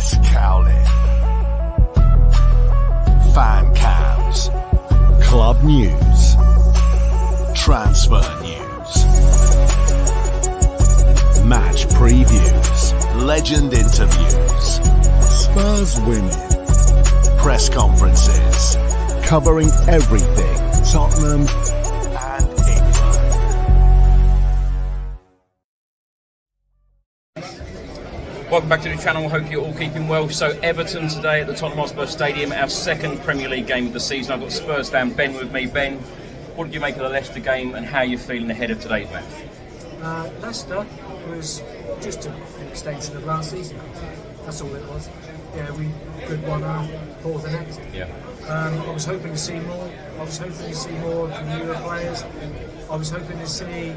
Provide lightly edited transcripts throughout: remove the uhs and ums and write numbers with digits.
It's Cowlin. Fan cams. Club news. Transfer news. Match previews. Legend interviews. Spurs winning. Press conferences. Covering everything Tottenham and England. Welcome back to the channel, hope you're all keeping well. So Everton today at the Tottenham Hotspur Stadium, our second Premier League game of the season. I've got Spurs fan Ben with me. Ben, what did you make of the Leicester game and how are you feeling ahead of today's match? Leicester was just an extension of last season. That's all it was. Yeah, we good one half, poor the next. Yeah. I was hoping to see more. I was hoping to see more from newer players. I was hoping to see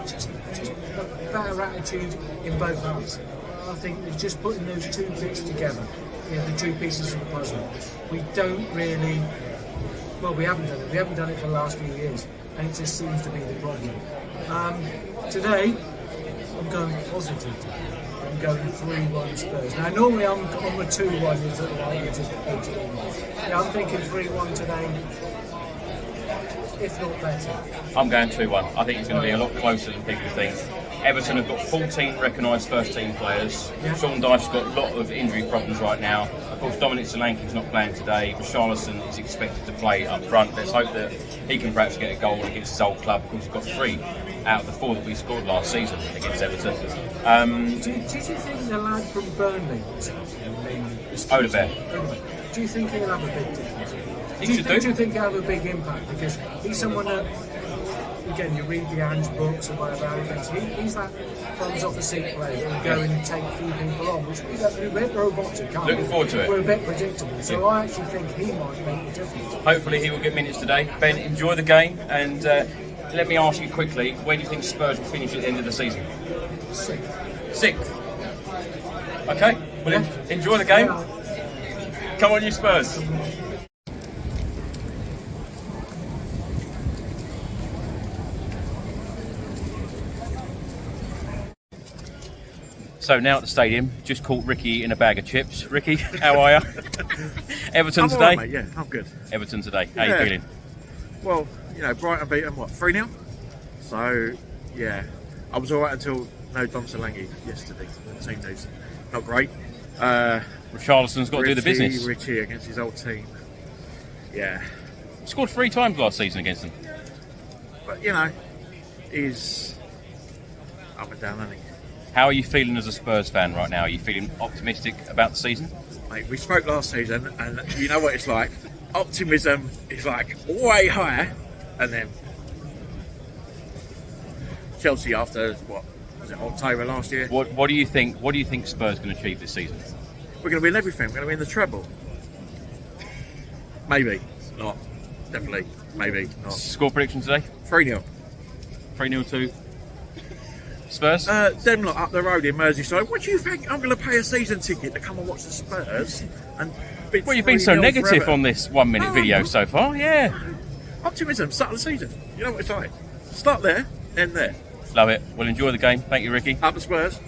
just a better attitude in both halves. I think it's just putting those two bits together, the two pieces of the puzzle. We don't really, well, we haven't done it. We haven't done it for the last few years, and it just seems to be the problem. Today, I'm going positive. I'm going 3-1 Spurs. Now, normally I'm on the 2-1, is that right? You just put it in. Yeah, I'm thinking 3-1 today, if not better. I'm going 2-1. I think it's going to be a lot closer than people think. Everton have got 14 recognised first-team players. Yeah. Sean Dyche's got a lot of injury problems right now. Of course, Dominic Solanke's not playing today. Richarlison is expected to play up front. Let's hope that he can perhaps get a goal against his old club, because he's got 3 out of the 4 that we scored last season against Everton. Do you think the lad from Burnley, Odegaard, do you think he'll have a big difference? He should do. Do you think he'll have a big impact? Because he's someone that, again, you read the Ange books or whatever, he's that comes off the seat player and go and take a few people on, which we're a bit robotic, can't we? Looking forward to it. We're a bit predictable, so I actually think he might make the difference. Hopefully he will get minutes today. Ben, enjoy the game, and let me ask you quickly, where do you think Spurs will finish at the end of the season? 6th. Okay, well, enjoy the game. Yeah. Come on, you Spurs. So now at the stadium, just caught Ricky in a bag of chips. Ricky, how are you? Everton I'm today? all right, mate. Yeah, I'm good. Everton today. How you Yeah. feeling? Well, Brighton beat them, 3-0? So, yeah. I was all right until no Dom Solanke yesterday. The team news. Not great. Richarlison's got to do the business. Richie against his old team. Yeah. Scored 3 times last season against them. But, he's up and down, isn't he? How are you feeling as a Spurs fan right now? Are you feeling optimistic about the season? Mate, we spoke last season, and you know what it's like. Optimism is like way higher, and then Chelsea after what was it, October last year? What do you think? What do you think Spurs can achieve this season? We're going to win everything. We're going to win the treble. Maybe not. Definitely. Maybe not. Score prediction today? 3-0. 3-0 to Spurs? Them lot up the road in Merseyside. What do you think? I'm going to pay a season ticket to come and watch the Spurs. And Well, you've been so negative on this 1-minute video so far, yeah. Optimism, start of the season. You know what it's like. Start there, end there. Love it. Well, enjoy the game. Thank you, Ricky. Up the Spurs.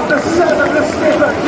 Number 7, the skipper,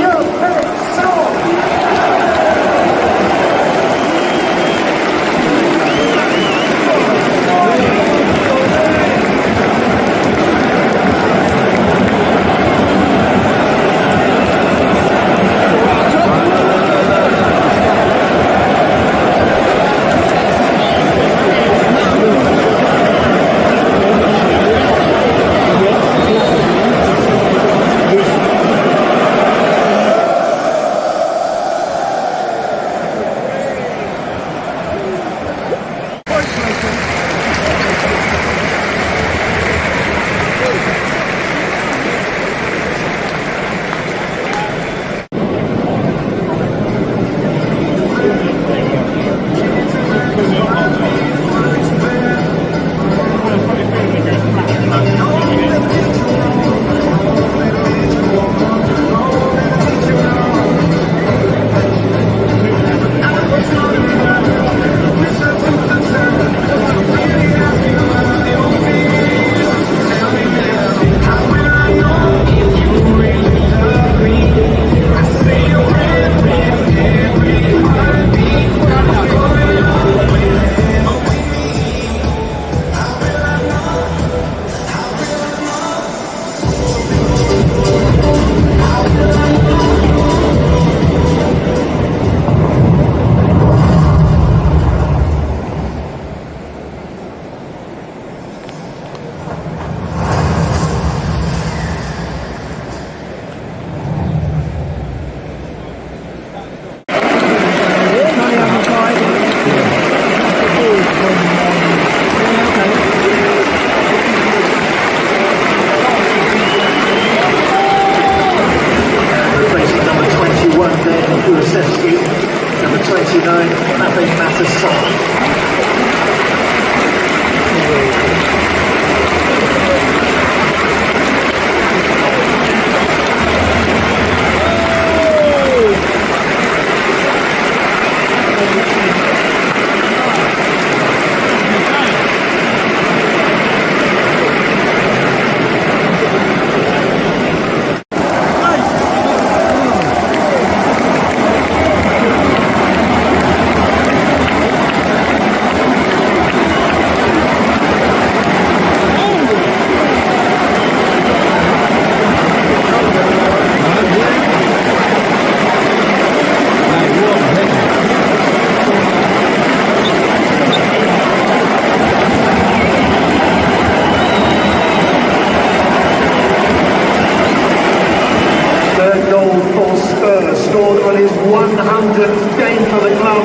Spurs, scored on his 100th game for the club.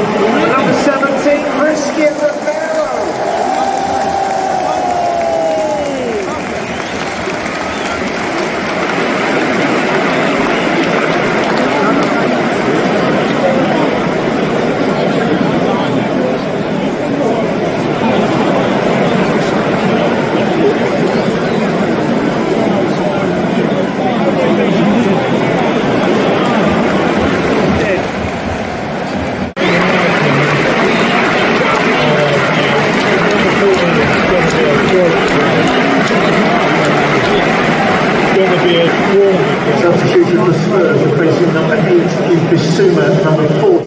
Number 17, Romero. Substitution for Spurs, replacing number 8 is Bissouma, number 4.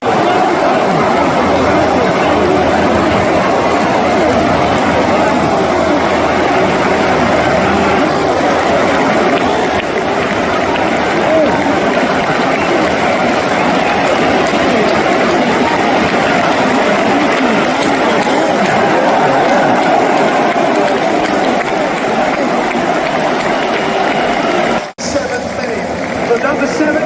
Number 7,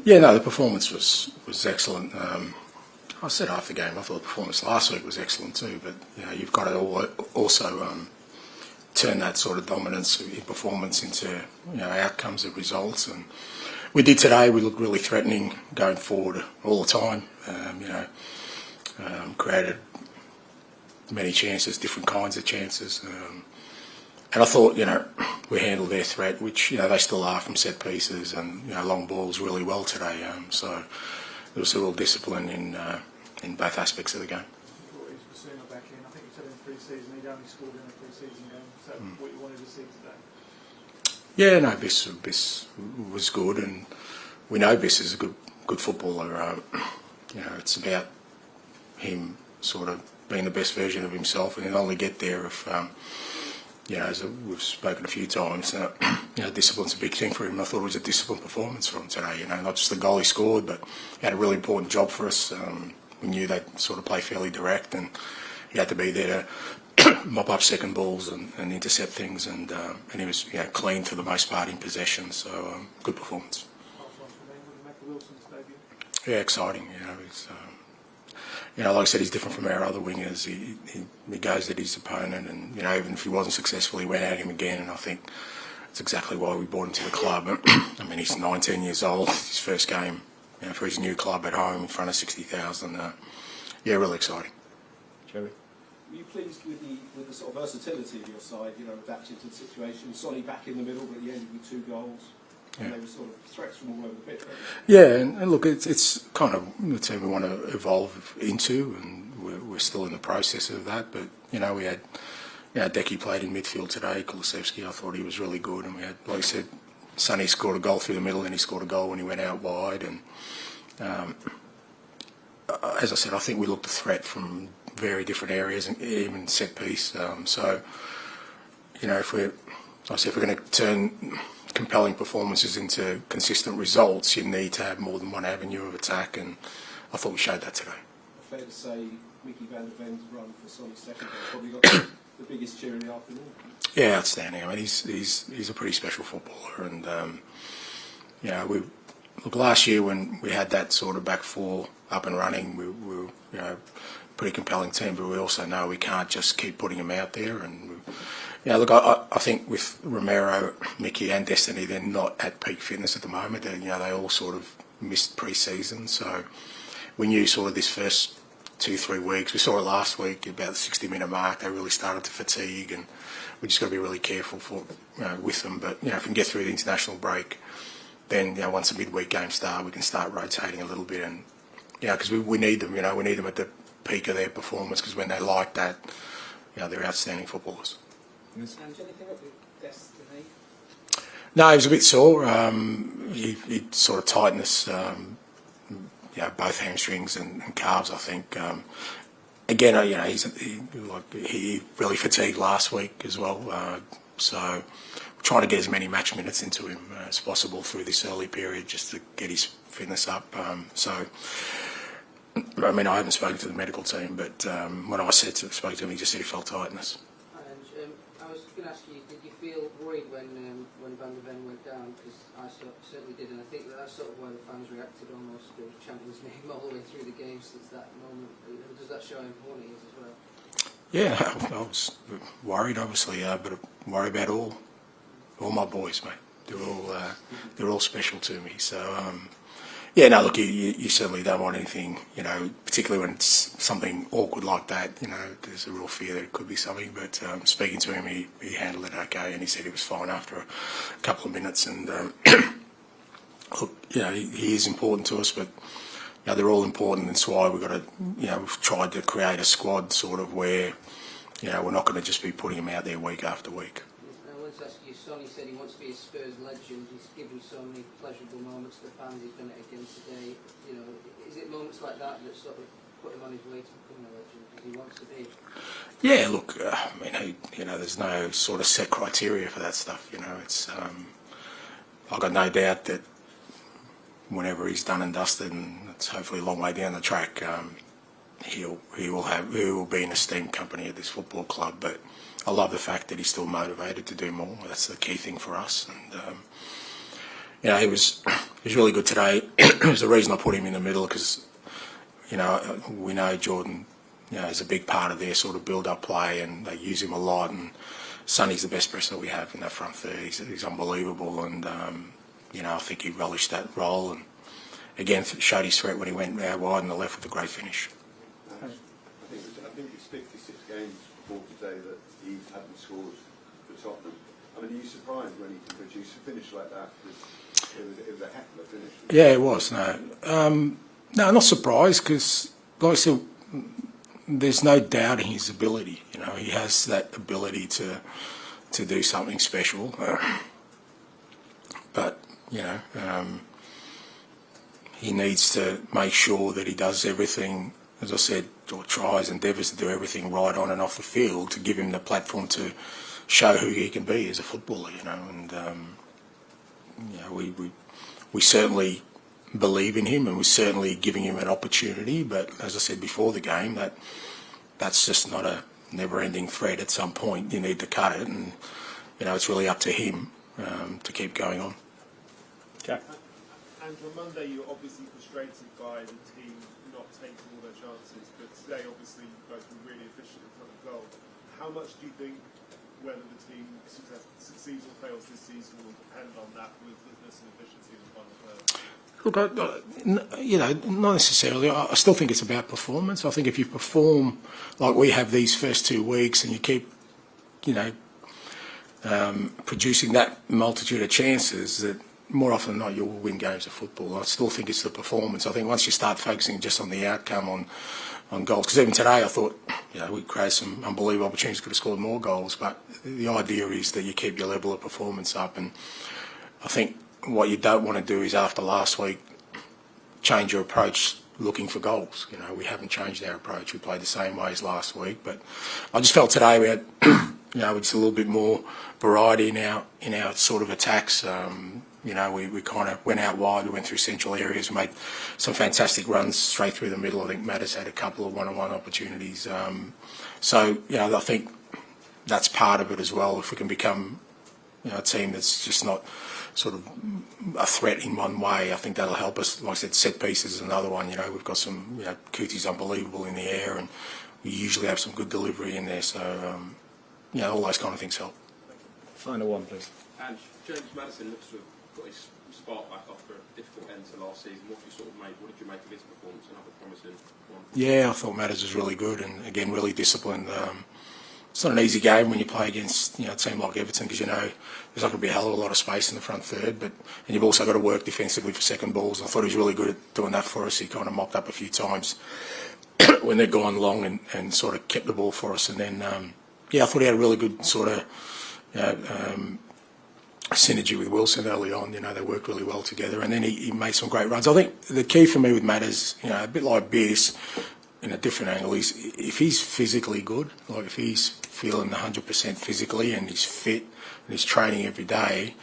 Yeah, no, the performance was excellent. I said after the game, I thought the performance last week was excellent too, but you've got to also turn that sort of dominance in performance into outcomes of results, and we did today. We looked really threatening going forward all the time. Created many chances, different kinds of chances, and I thought we handled their threat, which they still are from set pieces and long balls really well today. So there was a real discipline in both aspects of the game. Bissouma back in. I think you said in pre-season he'd only scored in a pre-season game. Is that what you wanted to see today? Yeah, no, Biss was good, and we know Biss is a good footballer. It's about him sort of being the best version of himself, and he'll only get there if, as we've spoken a few times, discipline's a big thing for him. I thought it was a disciplined performance from him today. Not just the goal he scored, but he had a really important job for us. We knew they'd sort of play fairly direct, and he had to be there to mop up second balls and intercept things, and he was clean for the most part in possession. So good performance. Yeah, exciting. Like I said, he's different from our other wingers. He goes at his opponent, and even if he wasn't successful, he went at him again. And I think that's exactly why we brought him to the club. I mean, he's 19 years old. His first game, for his new club at home in front of 60,000. Really exciting. Jerry, were you pleased with the sort of versatility of your side? Adapting to the situation. Sonny back in the middle, but he ended with 2 goals. And they were sort of threats from all over the pitch. Yeah, and look, it's kind of the team we want to evolve into, and we're still in the process of that. But we had, Decky played in midfield today. Kulusevski, I thought he was really good, and we had, like I said, Sonny scored a goal through the middle, and he scored a goal when he went out wide. And as I said, I think we looked a threat from very different areas, and even set piece. If we're going to turn compelling performances into consistent results, you need to have more than one avenue of attack, and I thought we showed that today. Fair to say, Mickey van der Ven's run for Sonny's second goal probably got the biggest cheer in the afternoon. Yeah, outstanding. I mean, he's a pretty special footballer, and last year when we had that sort of back four up and running, we were pretty compelling team, but we also know we can't just keep putting him out there. And I think with Romero, Mickey and Destiny, they're not at peak fitness at the moment. They all sort of missed pre-season, so we knew sort of this first 2-3 weeks. We saw it last week about the 60-minute mark. They really started to fatigue, and we just got to be really careful with them. But if we can get through the international break, then once the midweek games start, we can start rotating a little bit, and because we need them. We need them at the peak of their performance, because when they like that, they're outstanding footballers. Yes. And anything up with Destiny? No, he was a bit sore. He sort of tightened us, both hamstrings and calves, I think. Again, he really fatigued last week as well. So we're trying to get as many match minutes into him as possible through this early period, just to get his fitness up. I mean, I haven't spoken to the medical team, but when I spoke to him, he just said he felt tightness. I was going to ask you, did you feel worried when Van der Ven went down? Because I certainly did, and I think that's sort of why the fans reacted almost to Champions name all the way through the game since that moment. Does that show how important he is as well? Yeah, I was worried, obviously, but I worry about all my boys, mate. They're all special to me. So look, you certainly don't want anything, particularly when it's something awkward like that. There's a real fear that it could be something. But speaking to him, he handled it okay, and he said he was fine after a couple of minutes. And look, he is important to us, but they're all important. That's why we've got to, we've tried to create a squad sort of where, we're not going to just be putting him out there week after week. I wanted to ask you, Sonny said he wants to be a Spurs legend. He's given so many pleasurable moments to the fans he's done it against today. Is it moments like that sort of put him on his way to becoming a legend, as he wants to be? Yeah, look, there's no sort of set criteria for that stuff. It's I've got no doubt that whenever he's done and dusted, and it's hopefully a long way down the track, he will be an esteemed company at this football club. But I love the fact that he's still motivated to do more. That's the key thing for us. And he was was really good today. There's a reason I put him in the middle because, you know, we know Jordan, you know, is a big part of their sort of build-up play, and they use him a lot. And Sonny's the best presser we have in that front third. He's unbelievable, and you know, I think he relished that role, and again showed his threat when he went out wide on the left with a great finish. I think it's 56 games before today that he hadn't scored for Tottenham. I mean, are you surprised when he can produce a finish like that? It was a heck of a finish. Yeah, it was. No, not surprised because, like I said, there's no doubting his ability. You know, he has that ability to do something special. But you know, he needs to make sure that he does everything, as I said, or tries, endeavours to do everything right on and off the field to give him the platform to show who he can be as a footballer. You know, and you know, we certainly believe in him, and we're certainly giving him an opportunity. But as I said before the game, that's just not a never-ending thread. At some point, you need to cut it, and you know, it's really up to him to keep going on. Okay. And on Monday, you were obviously frustrated by the team not taking all their chances, but today, obviously, you guys were really efficient in front of goal. How much do you think whether the team succeeds or fails this season will depend on that ruthlessness and efficiency in the final third? Look, you know, not necessarily. I still think it's about performance. I think if you perform like we have these first 2 weeks and you keep, you know, producing that multitude of chances, that more often than not you'll win games of football. I still think it's the performance. I think once you start focusing just on the outcome, on goals, because even today I thought, you know, we created some unbelievable opportunities, could have scored more goals, but the idea is that you keep your level of performance up. And I think what you don't want to do is, after last week, change your approach looking for goals. You know, we haven't changed our approach. We played the same way as last week, but I just felt today we had, you know, just a little bit more variety in our sort of attacks. You know, we kind of went out wide, we went through central areas, we made some fantastic runs straight through the middle. I think Matt has had a couple of one-on-one opportunities. So, you know, I think that's part of it as well. If we can become, you know, a team that's just not sort of a threat in one way, I think that'll help us. Like I said, set pieces is another one. You know, we've got some, you know, Cootie's unbelievable in the air, and we usually have some good delivery in there. So, you know, all those kind of things help. Final one, please. And James Maddison looks to have got his spark back after a difficult end to last season. What did you make of his performance? Another promising one. Yeah, I thought Matters was really good, and again, really disciplined. It's not an easy game when you play against, you know, a team like Everton, because you know there's not going to be a hell of a lot of space in the front third, and you've also got to work defensively for second balls. I thought he was really good at doing that for us. He kind of mopped up a few times when they'd gone long and sort of kept the ball for us. And then, yeah, I thought he had a really good sort of, you know, synergy with Wilson early on. You know, they worked really well together, and then he made some great runs. I think the key for me with Matt is, you know, a bit like Biss in a different angle, is if he's physically good, like if he's feeling 100% physically and he's fit and he's training every day,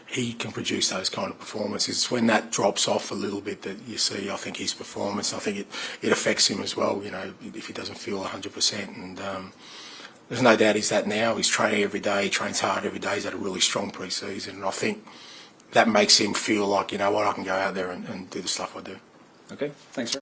he can produce those kind of performances. It's when that drops off a little bit that you see, I think, his performance. I think it affects him as well, you know, if he doesn't feel 100%. And there's no doubt he's that now. He's training every day, he trains hard every day. He's had a really strong pre-season, and I think that makes him feel like, you know what, I can go out there and do the stuff I do. Okay, thanks, sir.